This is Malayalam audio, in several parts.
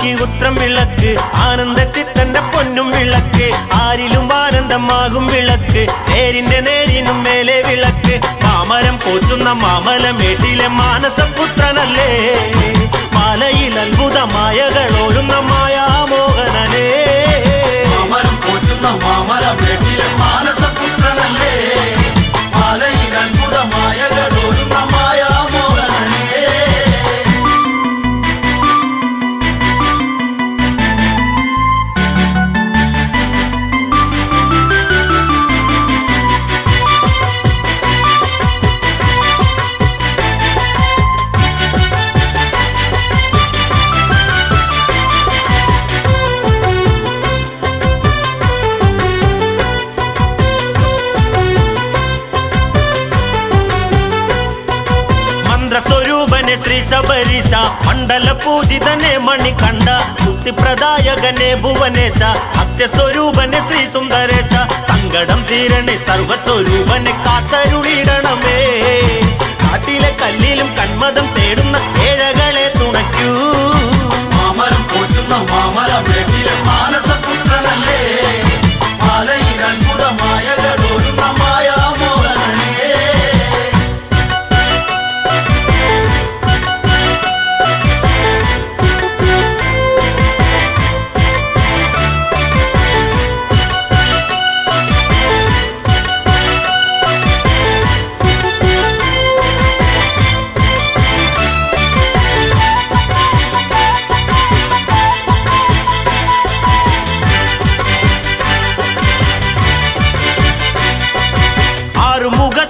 ഭൂമിക്ക് ഉത്രം വിളക്ക്, ആനന്ദച്ചിത്തന്റെ പൊന്നും വിളക്ക്, ആരിലും ആനന്ദമാകും വിളക്ക്, നേരിന്റെ നേരിനും മേലെ വിളക്ക്, മാമരം പോച്ചുന്ന മാമലമേട്ടിലെ മാനസപുത്രനല്ലേ, മാലയിൽ അത്ഭുതമായകളോരുന്ന മായാമോഹനനേ, മാമരം പോച്ചുന്ന മാമലമേട്ടിലെ മാനസപുത്രനല്ലേ, മാലയിൽ അത്ഭുതമായകളോരുന്ന മായാമോഹനനേ. സ്വരൂപനെ ശ്രീ ശബരീശ, മണ്ഡല പൂജിതനെ മണികണ്ഠ, മുക്തിപ്രദായകനെ ഭുവനേശ, സത്യസ്വരൂപനെ ശ്രീ സുന്ദരേശ, സങ്കടം തീരണേ സർവസ്വരൂപനെ കാത്തരുളിടണമേ, കാട്ടിലെ കല്ലിലും കന്മദം തേടുന്ന ഏഴകളെ തുണയ്ക്കൂ, മാമരം പോറ്റുന്ന മാമലമേട്ടിലെ മാനസപുത്രനല്ലേ, മാലയിൽ അത്ഭുതമായകളോരുന്ന മായാമോഹനനേ.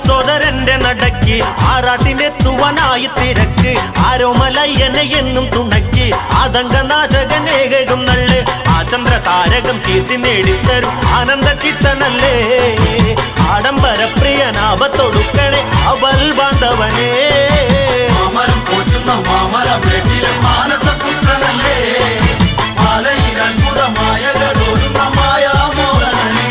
സോദരന്റെ നടക്ക് ആറാട്ടിനെത്തുവാനായി തിരക്ക്, ആരോമലയനെ എന്നും തുണക്ക്, ആതങ്കനാശകനേകും നള്ള്, ആ ചന്ദ്ര താരകം കീർത്തി നേടിത്തരും ആനന്ദ ചിത്തനല്ലേ, ആഡംബരപ്രിയനാപത്തൊടുക്കണേ അവൽ ബാന്ധവനേ, മാമരം പോറ്റുന്ന മാമലമേട്ടിലെ മാനസപുത്രനല്ലേ, മാലയിൽ അത്ഭുതമായകളോരുന്ന മായാമോഹനനേ.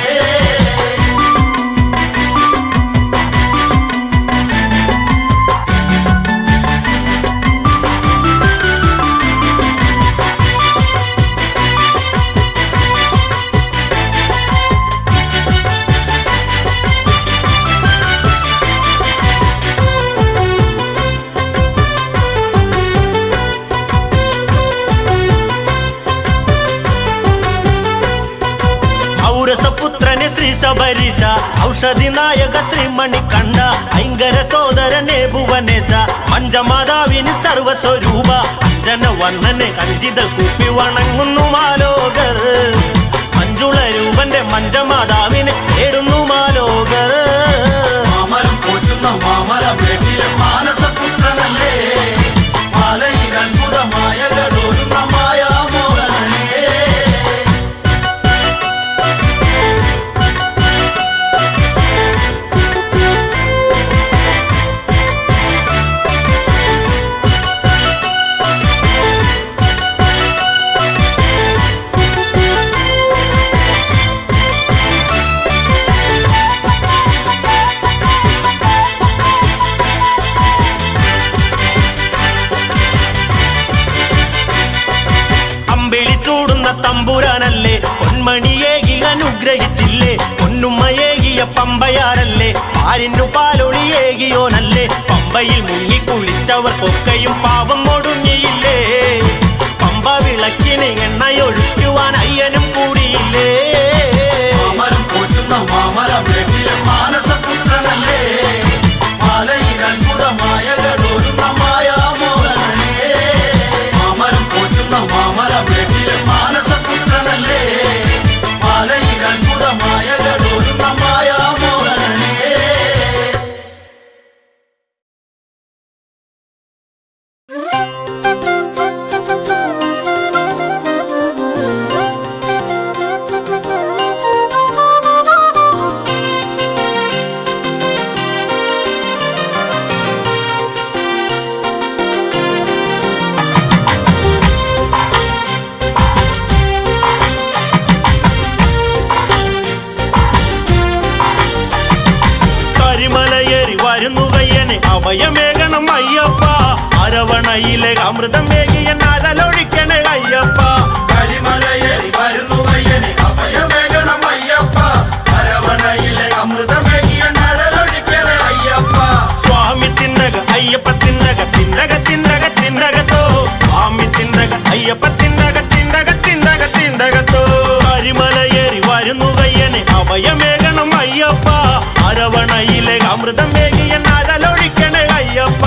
ഔരസപുത്രനെ ശ്രീ ശബരീശ, ഔഷധി നായക ശ്രീ മണികണ്ഠ, ഐങ്കര സോദരനെ ഭുവനേശ, പഞ്ചമാതാവിന് സർവസ്വരൂപ, അഞ്ജന വർണ്ണനെ അഞ്ചിതൽ കൂപ്പി വണങ്ങുന്നു മാലോകർ, മഞ്ജുള രൂപന്റെ മഞ്ചമാതാവിനെ തേടുന്നു മാലോകർ, മാമരം പോറ്റുന്ന മാമലമേട്ടിലെ മാനസപുത്രനല്ലേ, മാലയിൽ അത്ഭുതമായകളോരുന്ന മായാമോഹനനേ. തമ്പുരാനല്ലേ, പൊന്മണിയേകി അനുഗ്രഹിച്ചില്ലേ, പൊന്നുമ്മയേകിയ പമ്പയാരല്ലേ, പാലിനു പാലൊളിയേകിയോനല്ലേ, പമ്പയിൽ മുങ്ങിക്കുളിച്ചവർക്കൊക്കെയും പാപം ഒടുങ്ങിയില്ലേ, പമ്പ വിളക്കിന് എണ്ണയൊഴിക്കുവാൻ അയ്യനും കൂടിയില്ലേ, മാമരം പോറ്റുന്ന മാമലമേട്ടിലെ മാനസപുത്രനല്ലേ, മാലയിൽ അത്ഭുതമായകളോരുന്ന മായാമോഹനനേ, മാമരം പോറ്റുന്ന മാമലമേട്ടിലെ മാനസപുത്രനല്ലേ, മാലയിൽ അത്ഭുതമായകളോരുന്ന മായാമോഹനനേ. തിന്തകത്തോ കരിമലയേറി വരുന്നു കയ്യനെ അഭയമേകണം അയ്യപ്പ അരവണയിലെ അമൃതം മേകിയൻ അഴലൊഴിക്കണേ അയ്യപ്പ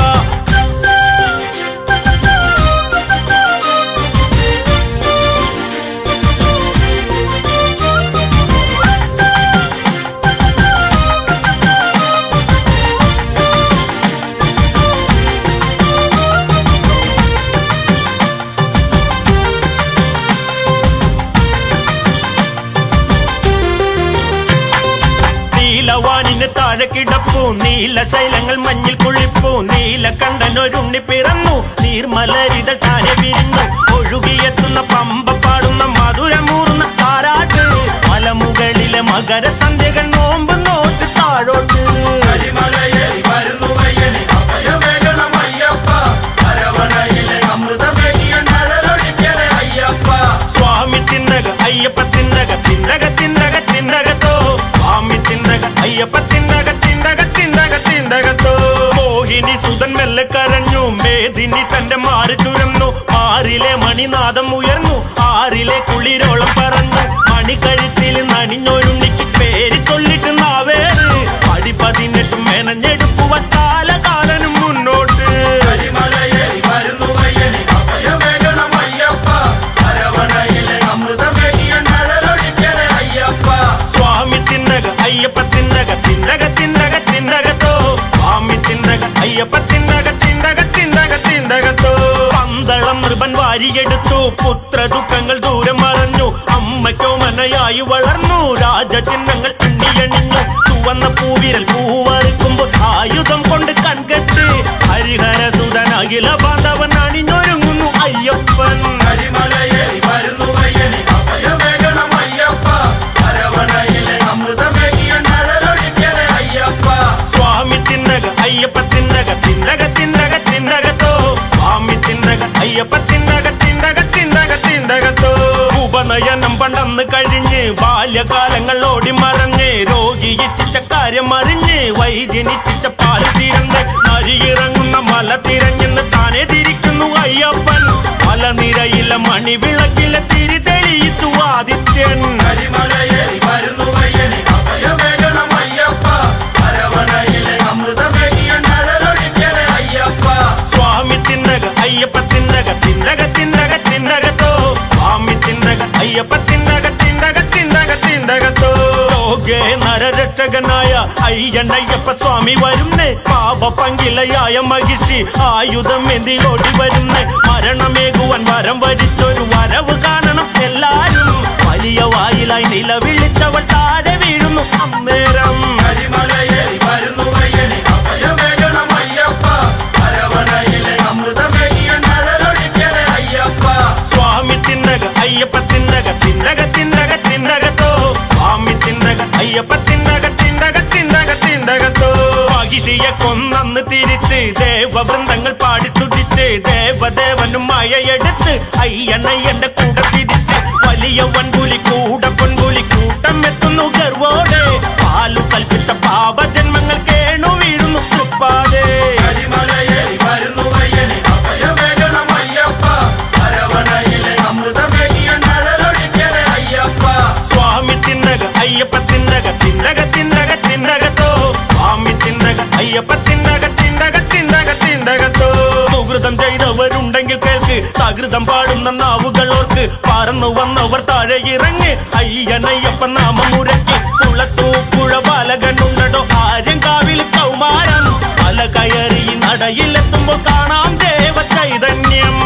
നീലവാനിന് താഴെ കിടപ്പു നീലശൈലങ്ങൾ മഞ്ഞിൽ കുളിപ്പു നീലകണ്ഠനൊരുണ്ണി പിറന്നു നീർമലരിതൾ താനെ വിരിഞ്ഞു ഒഴുകിയെത്തുന്ന പമ്പ പാടുന്ന മധുരമൂർന്ന താരാട്ട് മലമുകളിലെ മകരസന്ധ്യകൾ നോമ്പ് നോറ്റ് താഴോട്ട് സ്വാമി തിന്നക അയ്യപ്പ തിന്നക തിന്നക തിന്നക തിന്നകത്തോ സ്വാമി തിന്നക അയ്യപ്പ തിന്നക തിന്നക തിന്നക തിന്നകത്തോ മോഹിനി സുതൻ മെല്ലെ കരഞ്ഞു മേദിനി തന്റെ മാറി ചുരന്നു ആറിലെ മണിനാദം ഉയർന്നു ആറിലെ കുളിരോളം പറഞ്ഞു മണിക്കഴുത്തിൽ നണിഞ്ഞൊരുണ്ണിക്ക് പേര് ചൊല്ലിട്ട് നാവേറ് അടി 18 മെനഞ്ഞെടുക്കുവാൻ കാലകാലനും മുന്നോട്ട് സ്വാമി തിന്നക അയ്യപ്പ തിന്നക തിന്നക തിന്നക തിന്നകത്തോ സ്വാമി തിന്നക അയ്യപ്പ തിന്നക തിന്നക തിന്നക തിന്നകത്തോ പന്തളം നൃപൻ വാരിയെടുത്തു പുത്ര ദുഃഖങ്ങൾ ദൂരം മറഞ്ഞു അമ്മയ്ക്കോ മനയായി വളർന്നു രാജചിഹ്നങ്ങൾ എണ്ണിയണിഞ്ഞു ചുവന്ന പൂവിരൽ പൂവറുക്കുമ്പോൾ ആയുധം കൊണ്ട് കൺകെട്ട് ഹരിഹര സുതൻ അഖില ബാന്ധവൻ അണിഞ്ഞൊരുങ്ങുന്നു അയ്യപ്പൻ സ്വാമി തിന്നക അയ്യപ്പ തിന്നക തിന്നക തിന്നക തിന്നകത്തോ സ്വാമി തിന്നക അയ്യപ്പ തിന്നക തിന്നക തിന്നക തിന്നകത്തോ ഉപനയനം പണ്ടന്ന് കഴിഞ്ഞ് ബാല്യകാലങ്ങൾ ഓടി മറഞ്ഞ് രോഗി ഇച്ഛിച്ച കാര്യം അറിഞ്ഞ് വൈദ്യനിച്ഛിച്ച പാല് തിരഞ്ഞ് നരിയിറങ്ങുന്ന മല തിരഞ്ഞെന്ന് താനെ തിരിക്കുന്നു അയ്യപ്പൻ മലനിരയിലെ മണിവിളക്കിലെ തിരി തെളിയിച്ചു ആദിത്യൻ സ്വാമി തിന്നക അയ്യപ്പ തിന്നക തിന്നക തിന്നക തിന്നകത്തോ സ്വാമി തിന്നക അയ്യപ്പ തിന്നക തിന്നക തിന്നക തിന്നകത്തോ ലോകേ നരരക്ഷകനായ അയ്യണ്ണയ്യപ്പ സ്വാമി വരുന്നേ പാപ പങ്കിലയായ മഹിഷി ആയുധം എന്തി ഓടി വരുന്നേ മരണമേകുവാൻ വരം വരിച്ചൊരു വരവ് കാണണം എല്ലാരും വലിയ വായിലായി നിലവിളിച്ചവൾ താഴെ വീഴുന്നു അന്നേരം സ്വാമി തിന്നക അയ്യപ്പ തിന്നക തിന്നക തിന്നക തിന്നകത്തോ സ്വാമി തിന്നക അയ്യപ്പ തിന്നക തിന്നക തിന്നക തിന്നകത്തോ മഹിഷിയെ കൊന്നന്ന് തിരിച്ച് ദേവവൃന്ദങ്ങൾ പാടി സ്തുതിച്ച് ദേവദേവനും മഴയെടുത്ത് അയ്യണ്ണയ്യന്റെ കൂടെ തിരിച്ച് വലിയ വൻപുലി കൂടെ പൊൻപുലി കൂട്ടം എത്തുന്നു ഗർവോടെ പാലു കൽപ്പിച്ച പാപജന്മങ്ങൾ കേണു വീഴുന്നു തൃപ്പാതെ സ്വാമി തിന്നക അയ്യപ്പ തിന്നക തിന്നക തിന്നക തിന്നകത്തോ സ്വാമി തിന്നക അയ്യപ്പ തിന്നക തിന്നക തിന്നക തിന്നകത്തോ സുഹൃതം ചെയ്തവരുണ്ടെങ്കിൽ കേൾക്ക് സകൃതം പാടുന്ന നാവുകളോർക്ക് പറന്നു വന്നവർ താഴെ ഇറങ്ങി അയ്യനയ്യപ്പ നാമം മുരക്കി കുളത്തൂ പുഴ ബാലകനുണ്ടോ ആര്യങ്കാവിൽ കൗമാരം മല കയറി നടയിലെത്തുമ്പോൾ കാണാം ദേവ ചൈതന്യം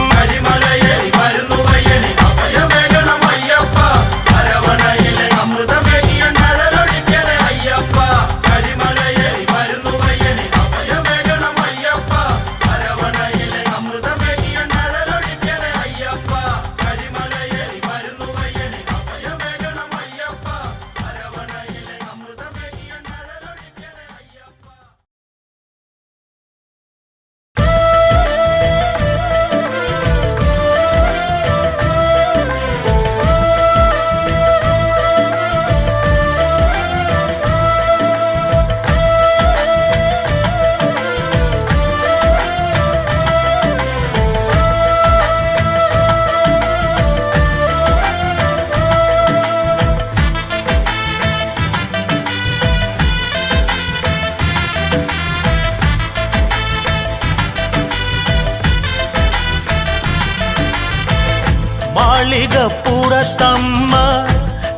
മാളികപ്പുറത്തമ്മ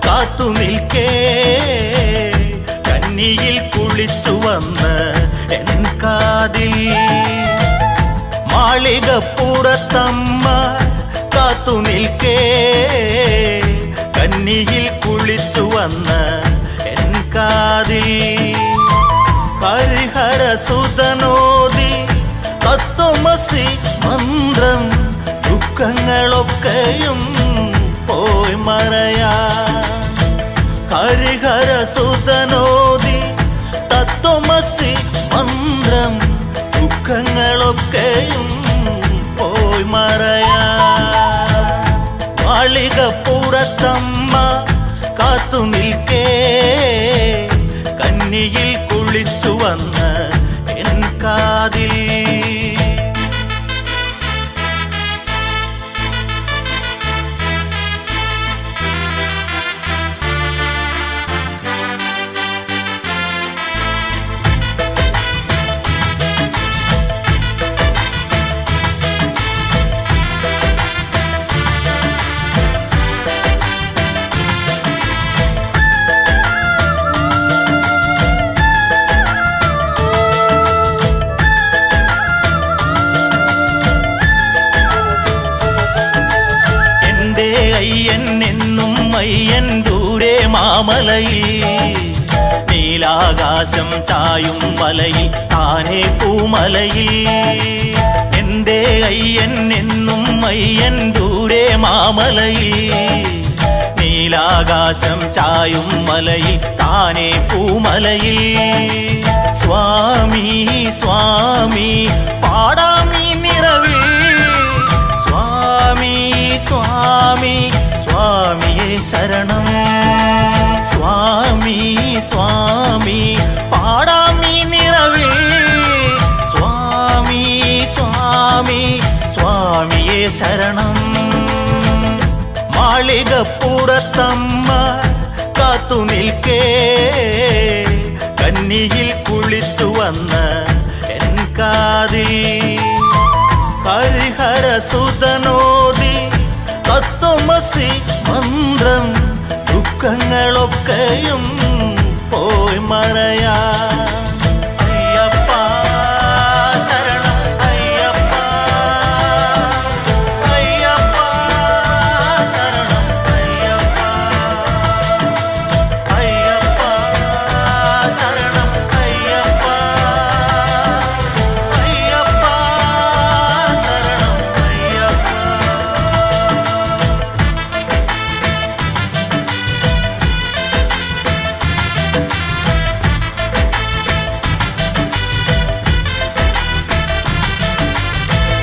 കാത്തു നിൽക്കേ കന്നിയിൽ കുളിച്ചു വന്ന് എൻ കാതിൽ. മാളികപ്പുറത്തമ്മ കാത്തു നിൽക്കേ കന്നിയിൽ കുളിച്ചു വന്ന് എൻ കാതിൽ. ഹരിഹരസുതനോദി തത്വമസി മന്ത്രം ദുഃഖങ്ങളൊക്കെയും പോയി മറയാ. ഹരിഹരസുതനോദി തത്വമസി മന്ത്രം ദുഃഖങ്ങളൊക്കെയും പോയി മറയാ. മാളികപ്പുറത്തമ്മ കാത്തു നിൽക്കേ കന്നിയിൽ കുളിച്ചു വന്ന് എൻ കാതിൽ. അയ്യൻ എന്നും അയ്യൻ ദൂരെ മാമലയിൽ, നീലാകാശം ചായും മലയിൽ താനേ പൂമലയിൽ. എൻ്റെ അയ്യൻ എന്നും അയ്യൻ ദൂരെ മാമലയിൽ, നീലാകാശം ചായും മലയിൽ താനേ പൂമലയിൽ. സ്വാമി സ്വാമി പാടാം ഈ നിറവിൽ, സ്വാമി സ്വാമി സ്വാമിയേ ശരണം. സ്വാമി സ്വാമി പാടാം ഈ നിറവിൽ, സ്വാമി സ്വാമി സ്വാമിയേ ശരണം. മാളികപ്പുറത്തമ്മ കാത്തു നിൽക്കേ കന്നിയിൽ കുളിച്ചു വന്ന് എൻ കാതിൽ. ഹരിഹരസുതനോദി തത്വമസി മന്ത്രം ദുഃഖങ്ങളൊക്കെയും പോയി മറയാ. അയ്യപ്പ ശരണം അയ്യപ്പ, അയ്യപ്പ ശരണം അയ്യപ്പ, അയ്യപ്പ ശരണം അയ്യപ്പ, അയ്യപ്പ ശരണം അയ്യപ്പ.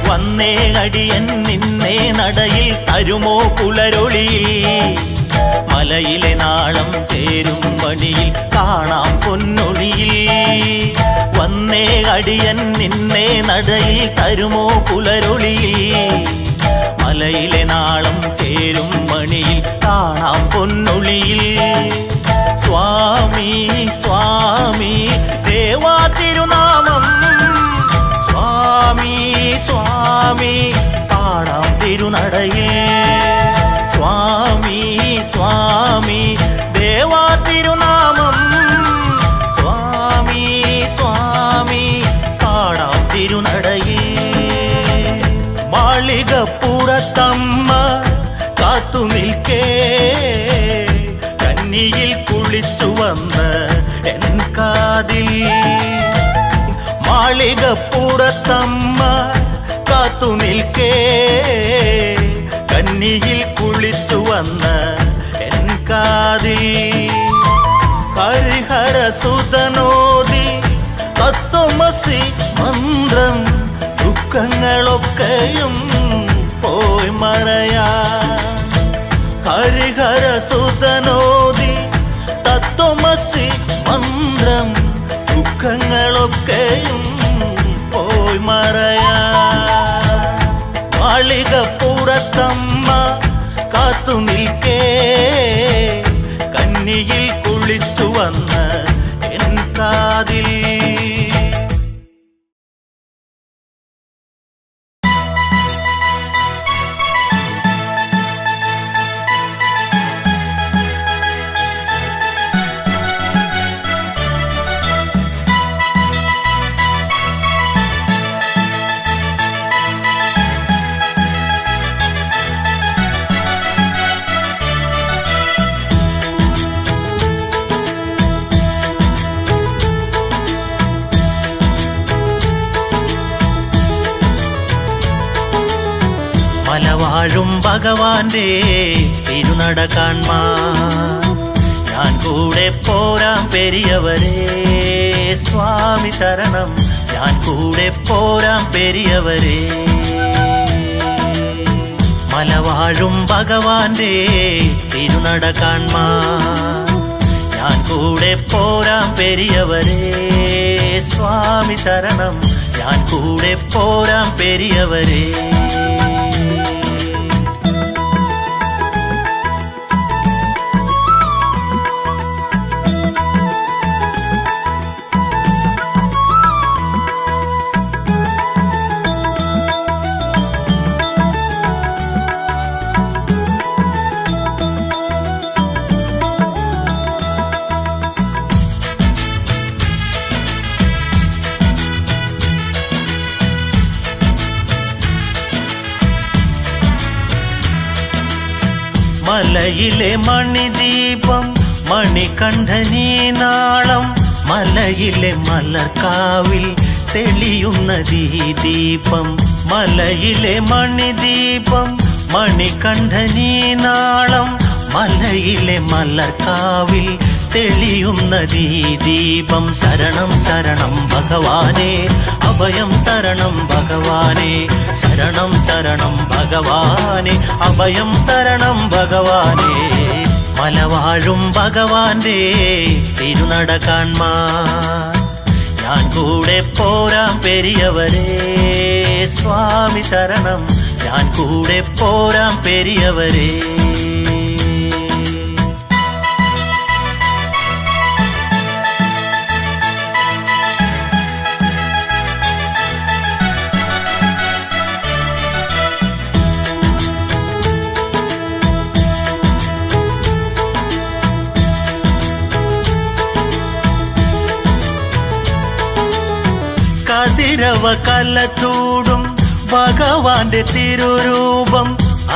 വന്നേ അടിയൻ നിന്നെ നടയിൽ തരുമോ പുലരൊളിയിൽ, മലയിലെ നാളം ചേരും വഴിയിൽ കാണാം പൊന്നൊളിയിൽ. വന്നേ അടിയൻ നിന്നെ നടയിൽ തരുമോ പുലരൊളിയിൽ, മലയിലെ നാളം ചേരും മണിയിൽ കാണാം പൊന്നൊളിയിൽ. സ്വാമി സ്വാമി ദേവാ തിരുനാമം, സ്വാമി സ്വാമി പാടാം തിരുനടയിൽ. സ്വാമി സ്വാമി ദേവാ തിരുനാമം, സ്വാമി സ്വാമി പാടാം തിരുനടയിൽ. മാളികപ്പുറത്തമ്മ കാത്തു നിൽക്കേ കന്നിയിൽ കുളിച്ചു വന്ന് എൻ കാതിൽ. മാളികപ്പുറത്തമ്മ കാത്തു നിൽക്കേ കന്നിയിൽ കുളിച്ചു വന്ന് എൻ കാതിൽ. ഹരിഹരസുതനോദി തത്വമസി മന്ത്രം ദുഃഖങ്ങളൊക്കെയും പോയി മറയാ. ഹരിഹരസുതനോദി തത്വമസി മന്ത്രം ദുഃഖങ്ങളൊക്കെയും പോയി മറയാ. മാളികപ്പുറത്തമ്മ കാത്തു നിൽക്കേ കന്നിയിൽ കുളിച്ചു വന്ന് എൻ കാതിൽ. ഭഗവാന്റെ തിരുനട കാൺമാൻ ഞാൻ കൂടെ പോരാം പെരിയവരേ സ്വാമി ശരണം ഞാൻ കൂടെ പോരാം പെരിയവരേ മലവാഴും ഭഗവാന്റെ തിരുനട കാൺമാൻ ഞാൻ കൂടെ പോരാം പെരിയവരേ സ്വാമി ശരണം ഞാൻ കൂടെ പോരാം പെരിയവരേ മലയിലെ മണിദീപം മണികണ്ഠനീനാളം മലയിലെ മലർക്കാവിൽ തെളിയുന്നതീ ദീപം മലയിലെ മണിദീപം മണികണ്ഠനീനാളം മലയിലെ മലർക്കാവിൽ തെളിയുന്നതീ ദീപം ശരണം ശരണം ഭഗവാനേ അഭയം തരണം ഭഗവാനേ ശരണം ശരണം ഭഗവാനേ അഭയം തരണം ഭഗവാനേ മലവാഴും ഭഗവാന്റെ തിരുനട കാൺമാൻ ഞാൻ കൂടെ പോരാം പെരിയവരേ സ്വാമി ശരണം ഞാൻ കൂടെ പോരാം പെരിയവരേ കതിരവ കലച്ചൂടും ഭഗവാന്റെ തിരുരൂപം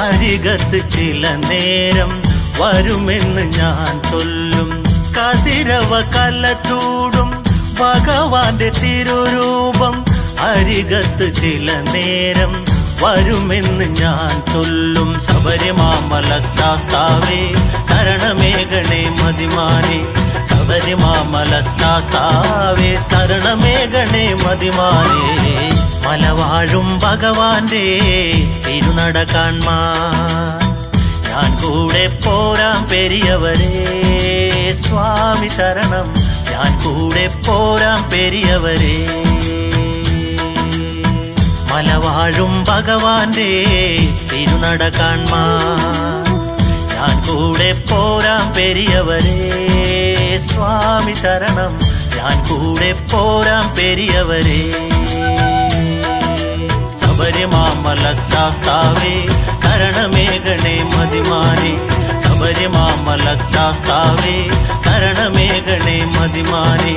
അരികത്ത് ചില നേരം വരുമെന്ന് ഞാൻ ചൊല്ലും കതിരവ കലച്ചൂടും ഭഗവാന്റെ തിരുരൂപം അരികത്ത് ചില നേരം വരുമെന്ന് ഞാൻ ചൊല്ലും ശബരിമാമല ശാസ്താവേ ശരണമേഘണേ മതിമാനേ ശബരിമാമല ശാസ്താവേ ശരണമേഘണേ മതിമാനേ മലവാഴും ഭഗവാന്റെ തിരുനട കാൺമാൻ ഞാൻ കൂടെ പോരാം പെരിയവരേ സ്വാമി ശരണം ഞാൻ കൂടെ പോരാം പെരിയവരേ മലവാഴും ഭഗവാന്റെ തിരുനട കാൺമാൻ ഞാൻ കൂടെ പോരാം പെരിയവരേ സ്വാമി ശരണം ഞാൻ കൂടെ പോരാം പെരിയവരേ ശബരിമാമല ശാസ്താവേ ശരണമേഘണേ മതിമാനേ ശബരിമാമല ശാസ്താവേ ശരണമേഘണേ മതിമാനേ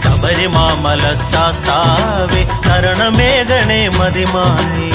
ശബരിമാമല ശാസ്താവേ ശരണമേഘണേ മതിമാനേ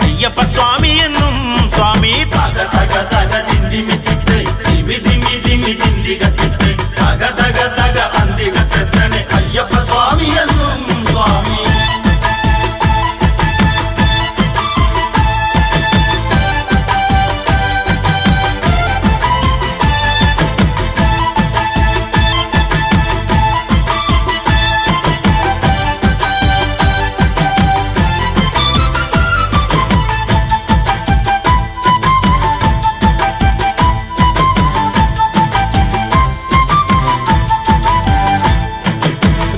അയ്യപ്പ സ്വാമി എന്നും സ്വാമി തക തക തക ദിണ്ടിമിത്തിട്ട് ദിമി ദിമി ദിമി ദിണ്ടികത്തിട്ട് തക തക തക അന്തികത്തെത്തണേ അയ്യപ്പ സ്വാമി എന്നും സ്വാമി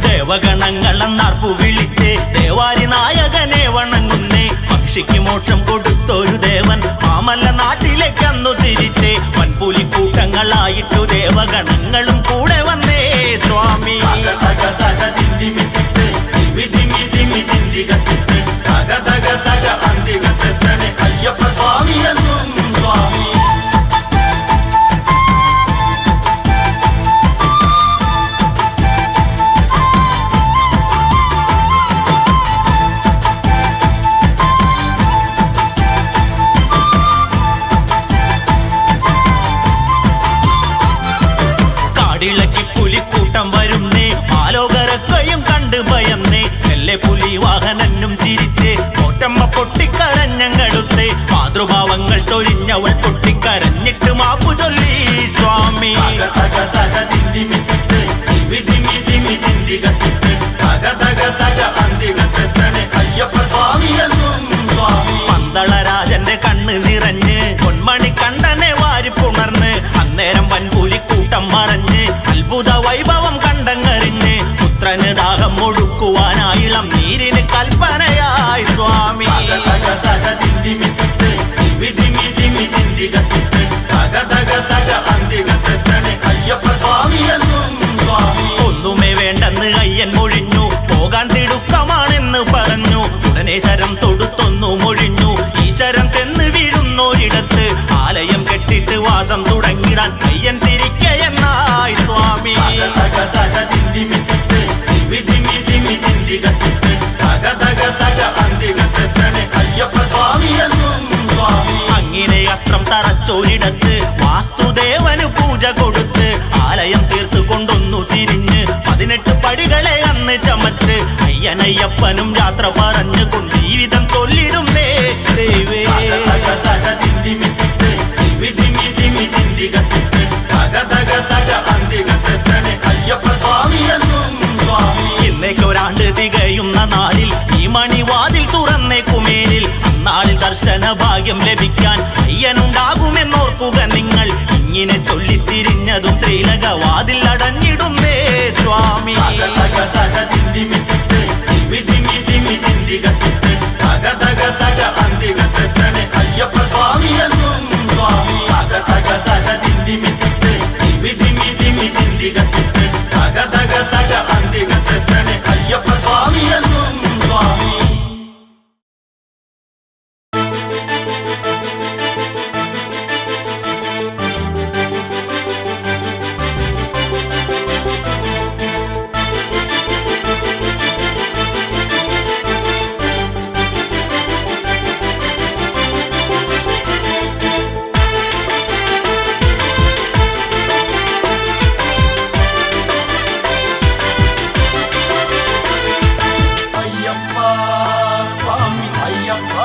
ദേവഗണങ്ങളെന്നാർപ്പു വിളിച്ച് ദേവാരി നായകനെ വണങ്ങുന്നേ പക്ഷിക്ക് മോക്ഷം കൊടുത്തൊരു ദേവൻ മാമല്ല നാട്ടിലേക്കന്നു തിരിച്ച് വൻപുലിക്കൂട്ടങ്ങളായിട്ടു ദേവഗണങ്ങളും കൂടെ വന്നേ സ്വാമി തക തക തക ദിന്ദിമി തിത്ത് ദിമി ദിമി ദിമി ദിന്ദിക തിത്ത് തക തക തക അന്തിക തെത്തണേ അയ്യപ്പ സ്വാമി എന്നും സ്വാമി ഇളക്കി പുലിക്കൂട്ടം വരുന്നേ ആലോകരക്കയും കണ്ട് ഭയന്നേ മെല്ലെ പുലി വാഹനനും ചിരിച്ച് ഓട്ടമ്മ പൊട്ടിക്കരഞ്ഞങ്ങടുത്തേ മാതൃഭാവങ്ങൾ ചൊരിഞ്ഞവൾ പൊട്ടിക്കരഞ്ഞിട്ട് മാപ്പു ചൊല്ലി സ്വാമി തക തക ദിന്ദിമി തിത്ത് ദിമി ദിമി ദിമി ദിന്ദിക തിത്ത് തക തക തക അന്തിക തെത്തണേ അയ്യപ്പ സ്വാമി എന്നും സ്വാമി പന്തളരാജന്റെ കണ്ണ് നിറഞ്ഞ് പൊന്മണി കണ്ടനെ വാരിപ്പുണർന്ന് അന്നേരം വൻപുലിക്കൂട്ടം മറഞ്ഞ് അത്ഭുത വൈഭവം കണ്ടങ്ങറിഞ്ഞ് പുത്രന് ദാഹം ഒടുക്കുവാനായിളം നീരിന് കൽപ്പനയായി സ്വാമി തക തക ദിന്ദിമി തിത്ത് ദിമി ദിമി ദിമി ദിന്ദിക തിത്ത് തക തക തക അന്തിക തെത്തണേ അയ്യപ്പ സ്വാമി എന്നും സ്വാമി ഒന്നുമേ വേണ്ടെന്ന് അയ്യൻ മൊഴിഞ്ഞു പോകാൻ തിടുക്കമാണെന്ന് പറഞ്ഞു ഉടനെ ശരം തൊടുത്തൊന്നു മൊഴിഞ്ഞു ഈശ്വരം ചെന്ന് വീഴുന്നോരിടത്ത് ആലയം കെട്ടിട്ട് വാസം തുടങ്ങിടാൻ അയ്യൻ തിരിക്കയെന്നായി സ്വാമി തക തക ദിന്ദിമി തിത്ത് ദിമി ദിമി ദിമി ദിന്ദിക തിത്ത് തക തക തക അന്തിക തെത്തണേ അയ്യപ്പ സ്വാമി എന്നും സ്വാമി അങ്ങനെ അസ്ത്രം തറച്ചോരിടത്ത് വാസ്തുദേവന് പൂജ കൊടുത്ത് ആലയം തീർത്തു കൊണ്ടൊന്നു തിരിഞ്ഞ് 18 പടികളെ അന്ന് ചമച്ച് അയ്യനയ്യപ്പനും യാത്ര പറഞ്ഞു കൊണ്ട് ജീവിതം ചൊല്ലിടുന്നേ ദേവേ തക തക ദിന്ദിമി തിത്ത് ദിമി ദിമി ദിമി ദിന്ദിക തിത്ത് തക തക തക അന്തിക തെത്തണേ അയ്യപ്പ സ്വാമി എന്നും സ്വാമി ഇന്നേക്ക് ഒരാണ്ട് തികയുന്ന നാളിൽ ഈ മണിവാതിൽ തുറന്നേക്കുമേലിൽ അന്നാളിൽ ദർശന ഭാഗ്യം ലഭിക്കാൻ അയ്യനുണ്ടാകുമെന്നോർക്കുക നിങ്ങൾ ഇങ്ങനെ ചൊല്ലിത്തിരിഞ്ഞതും ശ്രീലകവാതിൽ അടഞ്ഞിടുന്നേ സ്വാമി തക തക ദിന്ദിമി തിത്ത് ദിമി ദിമി ദിമി ദിന്ദിക തിത്ത് തക തക തക അന്തിക തെത്തണേ അയ്യപ്പ സ്വാമി എന്നും സ്വാമി തക തക തക ദിന്ദിമി തിത്ത് ദിമി ദിമി ദിമി ദിന്ദിക തിത്ത് തക തക തക അന്തിക തെത്തണേ അയ്യപ്പ സ്വാമി എന്നും സ്വാമി അയ്യപ്പ സ്വാമി അയ്യപ്പ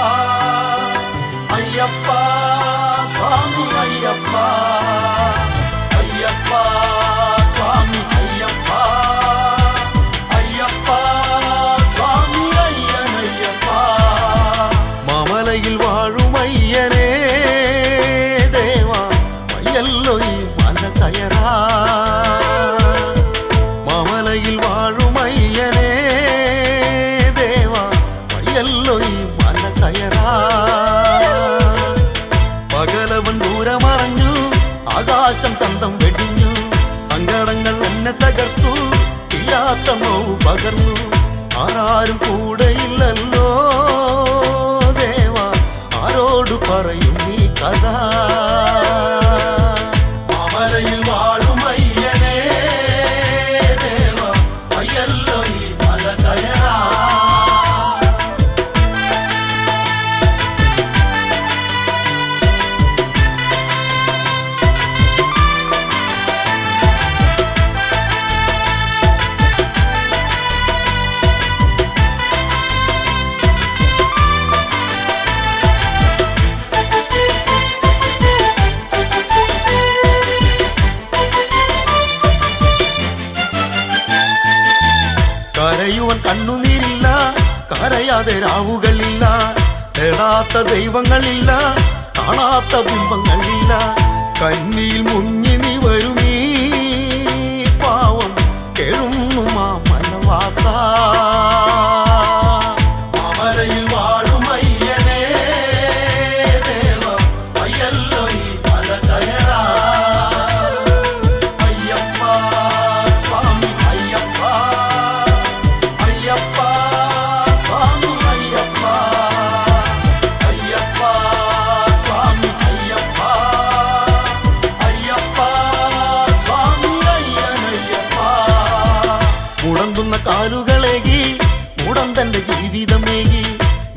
അയ്യപ്പ സ്വാമി അയ്യപ്പ അയ്യപ്പ സ്വാമി അയ്യപ്പ അയ്യപ്പ സ്വാമി അയ്യനയ്യപ്പ മാമലയിൽ വാഴും അയ്യനേ ദേവാ മയ്യല്ലോ ഈ മല കയറാ മാമലയിൽ വാഴും അയ്യനേ ദേവാ മയ്യല്ലോ ഈ മല കയറാ പകലവൻ ദൂരമറഞ്ഞു ആകാശം ചന്തം വെടിഞ്ഞു സങ്കടങ്ങൾ എന്നെ തകർത്തു തീരാത്ത നോവ് പകർന്നു ആരാരും കൂടെയില്ലല്ലോ ദേവാ ആരോട് പറയും നീ കഥ മാമലയിൽ വാഴും അയ്യനേ ദേവ അയ്യല്ലോ ഈ മല കയറാ കരയുവൻ കണ്ണുനീരില്ല കരയാതെ രാവുകളില്ല തേടാത്ത ദൈവങ്ങളില്ല കാണാത്ത ബിംബങ്ങളില്ല കന്നിയിൽ മുങ്ങി നീ വരുമീ പാവം കേഴുന്നു മാമലവാസ മാമലയിൽ വാഴും അയ്യനേ ദേവ അയ്യല്ലോ ഈ മല കയറാ അയ്യപ്പ സ്വാമി അയ്യപ്പ മുറുക്കി മൂടം തന്റെ ജീവിതമേകി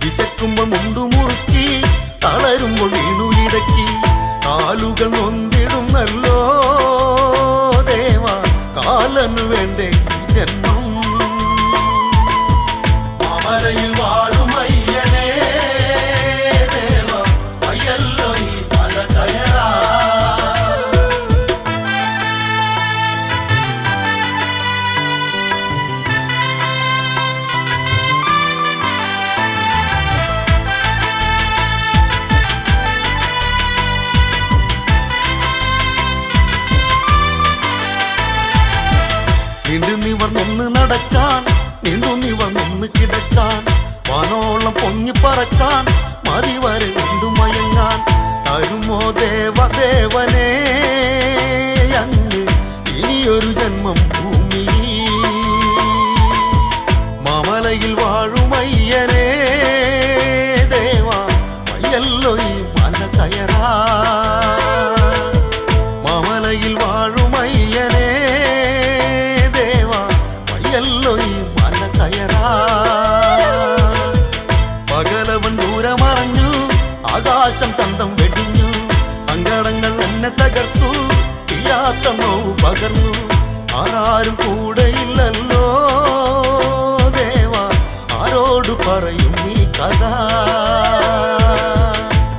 വിശക്കുമ്പോൾ മുണ്ടുമുറുക്കി തളരുമ്പോൾ വീണു ഇടക്കി കാലുകൾ നൊന്തിടുന്നല്ലോ ദേവ കാലന് വേണ്ടേ ഈ ജന്മം മാമലയിൽ വാഴും അയ്യനേ ദേവ അയ്യല്ലോ ഈ മല കയറാ നീണ്ടു നിവർന്നൊന്ന് നടക്കാൻ നീണ്ടു നിവർന്നൊന്ന് കിടക്കാൻ വാനോളം പൊങ്ങി പറക്കാൻ മതി വരെ കൊണ്ടു മയങ്ങാൻ തരുമോ ദേവദേവനേ അങ്ങ് ഇനിയൊരു ജന്മം ഭൂമിയിൽ മാമലയിൽ വാഴുമയ്യനേ ദേവ വയ്യല്ലോ ഈ മല കയറാ മാമലയിൽ വാഴുമയ്യനേ ല്ലോ ഈ മല കയറാ പകലവൻ ദൂരമറഞ്ഞു ആകാശം ചന്തം വെടിഞ്ഞു സങ്കടങ്ങൾ എന്നെ തകർത്തു തീരാത്ത നോവ് പകർന്നു ആരാരും കൂടെയില്ലല്ലോ ദേവ ആരോട് പറയും ഈ കഥ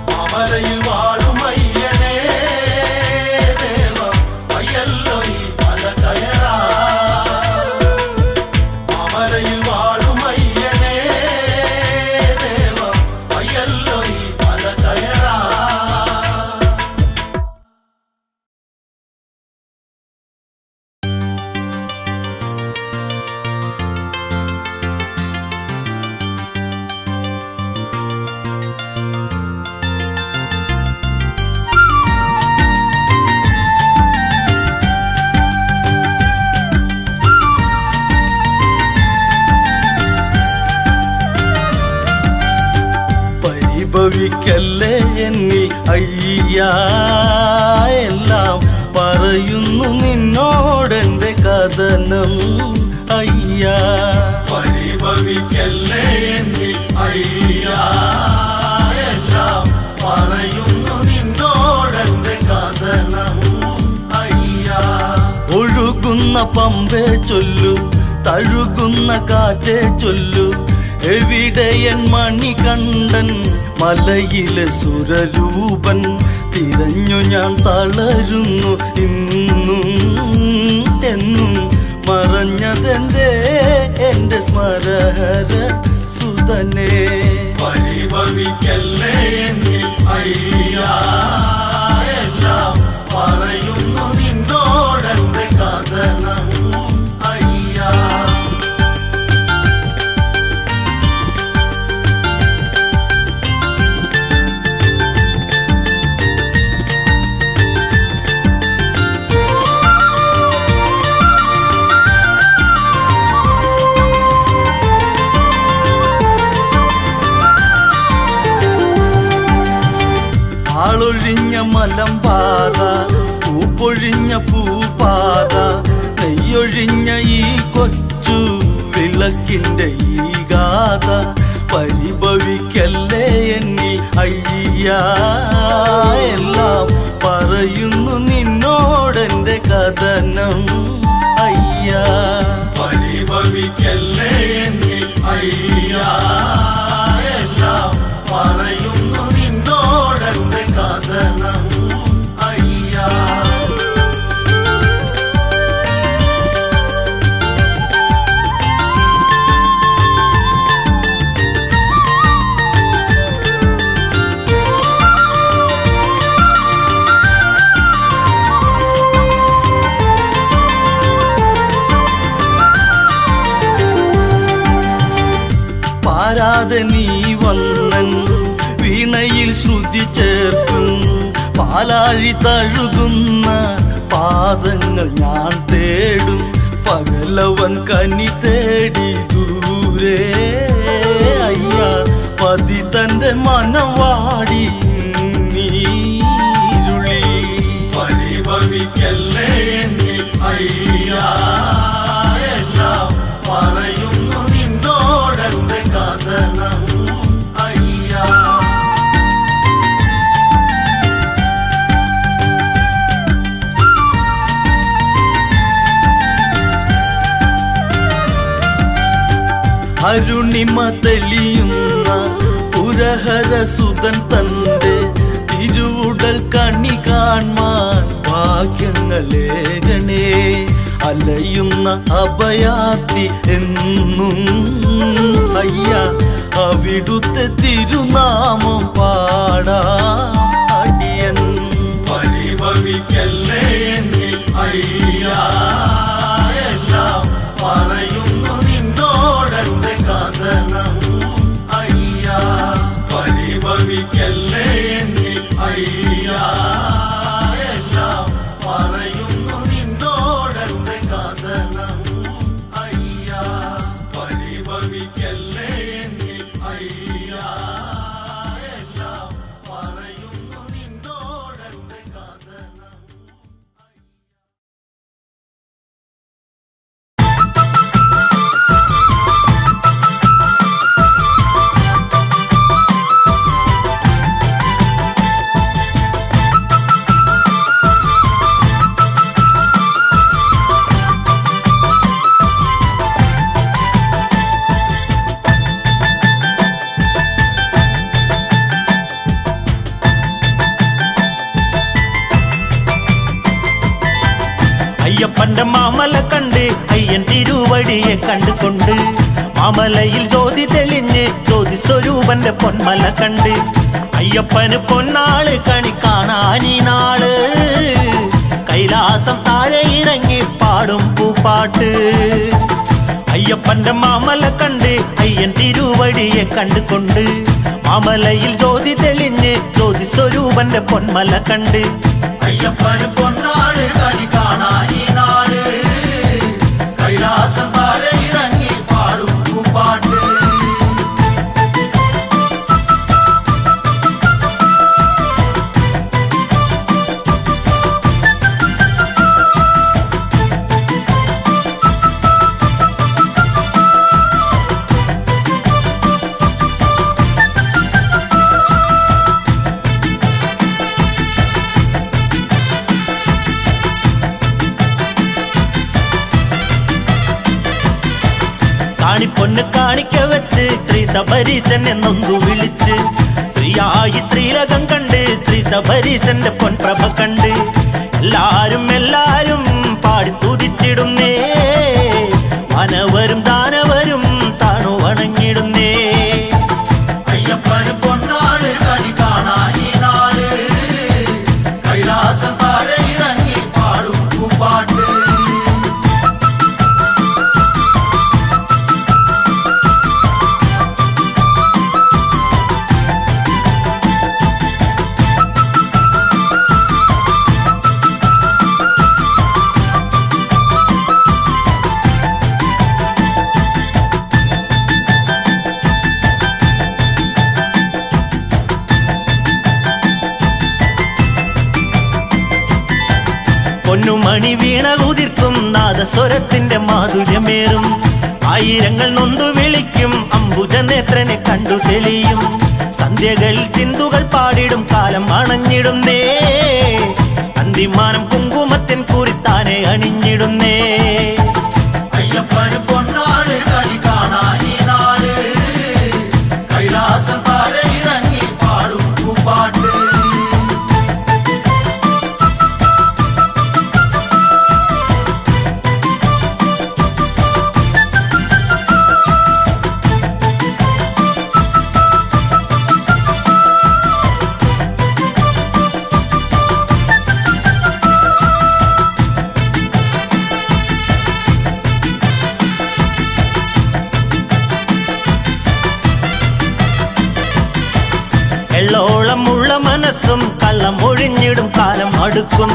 മാമലയിൽ വാഴും അയ്യനേ ദേവ അയ്യല്ലോ ഈ മല കയറാ മാമലയിൽ വാഴും അയ്യനേ ദേവ അയ്യല്ലോ ഈ മല കയറാ പരിഭവിക്കല്ലേ എന്നിൽ അയ്യാ എല്ലാം പറയുന്നു നിന്നോടെന്റെ കഥനം അയ്യാ പരിഭവിക്കല്ലേ എന്നിൽ അയ്യാ എല്ലാം പറയുന്നു നിന്നോടെന്റെ കഥനം അയ്യാ ഒഴുകുന്ന പമ്പേ ചൊല്ലു തഴുകുന്ന കാറ്റേ ചൊല്ലു എവിടെയൻ മണികണ്ഠൻ മലയിലെ സുരരൂപൻ തിരഞ്ഞു ഞാൻ തളരുന്നു ഇന്നും എന്നും മറഞ്ഞതെന്തേ എന്റെ സ്മരഹര സുതനേ പരിഭവിക്കല്ലേ എന്നിൽ അയ്യാ എല്ലാം പറയുന്നു നിന്നോടെന്റെ കഥനം അയ്യാ ആളൊഴിഞ്ഞ മലമ്പാത പൂപ്പൊഴിഞ്ഞ പൂപാത നെയ്യൊഴിഞ്ഞ ഈ കൊച്ചു വിളക്കിൻ്റെ ഈ ഗാഥ പരിഭവിക്കല്ലേ എന്നിൽ അയ്യാ എല്ലാം പറയുന്നു നിന്നോടെന്റെ കഥനം അയ്യാ പരിഭവിക്കല്ലേ എന്നിൽ അയ്യാ എല്ലാം പറയുന്നു നിന്നോടെന്റെ കഥനം അയ്യാ പാരാതെ നീ വന്നൻ വീണയിൽ ശ്രുതി ചേർക്കും പാലാഴി തഴുകുന്ന പാദങ്ങൾ ഞാൻ തേടും പകലവൻ കനി തേടി ദൂരെ അയ്യാ പതി തന്റെ മനവാടി നീരുളി പരിഭവിക്കല്ലേ എന്നിൽ അയ്യാ എല്ലാം പറയുന്നു നിന്നോടെന്റെ അരുണിമ തെളിയുന്ന പുരഹരസുതൻ തന്റെ തിരുവുടൽ കണി കാൺമാൻ ഭാഗ്യങ്ങളേകണേ. അലയുന്ന അഭയാത്തി എന്നും അയ്യ അവിടുത്തെ തിരുനാമം പാടാം അടിയൻ. പരിഭവിക്കല്ലേ എന്നിൽ അയ്യാ, എല്ലാം പറയുന്നു നിന്നോടെന്റെ കഥനം അയ്യാ. പരിഭവിക്കല്ലേ എന്നിൽ അയ്യാ, എല്ലാം പറയുന്നു നിന്നോടെന്റെ കഥനം അയ്യാ. പരിഭവിക്കല്ലേ എന്നിൽ അയ്യാ, എല്ലാം പറയുന്നു നിന്നോടെന്റെ കഥനം. അയ്യപ്പന്റെ മാമല കണ്ട് അയ്യൻ തിരുവടിയെ കണ്ടുകൊണ്ട് മാമലയിൽ ജ്യോതി തെളിഞ്ഞ് ജ്യോതി സ്വരൂപന്റെ പൊന്മല കണ്ട് അയ്യപ്പന് പൊന്നാള് കണി കാണാനീ നാള് കൈലാസം താഴെ ഇറങ്ങി പാടും പൂപ്പാട്ട്. അയ്യപ്പന്റെ മാമല കണ്ട് അയ്യൻ തിരുവടിയെ കണ്ടുകൊണ്ട് മാമലയിൽ ജ്യോതി തെളിഞ്ഞ് ജ്യോതി സ്വരൂപന്റെ പൊന്മല കണ്ട് അയ്യപ്പന് പൊന്നാള് കണി കാണാനീ നാള് കൈലാസം താഴെ ഇറങ്ങി പാടും പൂപ്പാട്ട്. കാണിപ്പൊന്ന് കാണിക്ക വെച്ച് ശ്രീ ശബരീശൻ എന്നൊന്നു വിളിച്ച് ശ്രീയായി ശ്രീലകം കണ്ട് ശ്രീ ശബരീശന്റെ പൊൻപ്രഭ കണ്ട് എല്ലാരും പാടി സ്തുതിച്ചിടുന്നേ. മാനവരും ദാനവരും താണു വണങ്ങിടുന്നേ. അയ്യപ്പന് പൊന്നാള് കണി കാണാനീ നാള് കൈലാസം താഴെ ഇറങ്ങി പാടും പൂപ്പാട്ട്. പൊന്നുമണി വീണ ഉതിർക്കും നാദസ്വരത്തിന്റെ മാധുര്യമേറും ആയിരങ്ങൾ നൊന്തു വിളിക്കും അംബുജ നേത്രനെ കണ്ടു തെളിയും സന്ധ്യകളിൽ ചിന്തുകൾ പാടിടും കാലം അണഞ്ഞിടുന്നേ. അന്തിമാനം കുങ്കുമത്തിൻ കുറിത്താനെ അണിഞ്ഞിടുന്നേ. അയ്യപ്പന് പൊന്നാള് കണി കാണാനീ നാള് കൈലാസം താഴെ ഇറങ്ങി പാടും പൂപ്പാട്ട്. എള്ളോളമുള്ള മനസ്സും കള്ളം ഒഴിഞ്ഞിടും കാലം അടുക്കും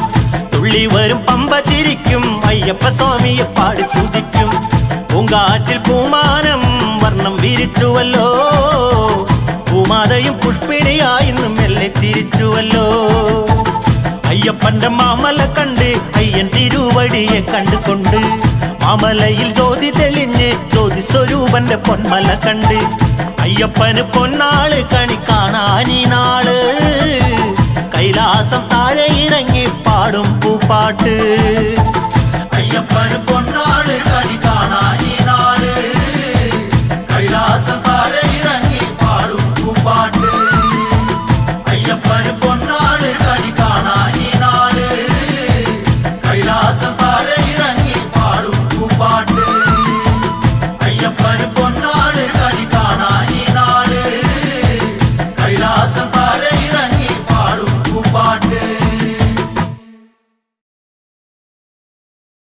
തുള്ളി വരും പമ്പ ചിരിക്കും അയ്യപ്പ സ്വാമിയെ പാടി തുതിക്കും. പൂങ്കാറ്റിൽ പൂമാനം വർണ്ണം വിരിച്ചുവല്ലോ പൂമാതയും പുഷ്പിണിയായി ഇന്ന് മെല്ലെ ചിരിച്ചുവല്ലോ. അയ്യപ്പന്റെ മാമല കണ്ട് അയ്യൻ തിരുവടിയെ കണ്ടുകൊണ്ട് മാമലയിൽ ജ്യോതി തെളിഞ്ഞ് ജ്യോതി സ്വരൂപന്റെ പൊന്മല കണ്ട് അയ്യപ്പന് പൊന്നാള് കണി കാണാനീ നാള് കൈലാസം താഴെ ഇറങ്ങി പാടും പൂപ്പാട്ട്. അയ്യപ്പന് പൊന്നാള്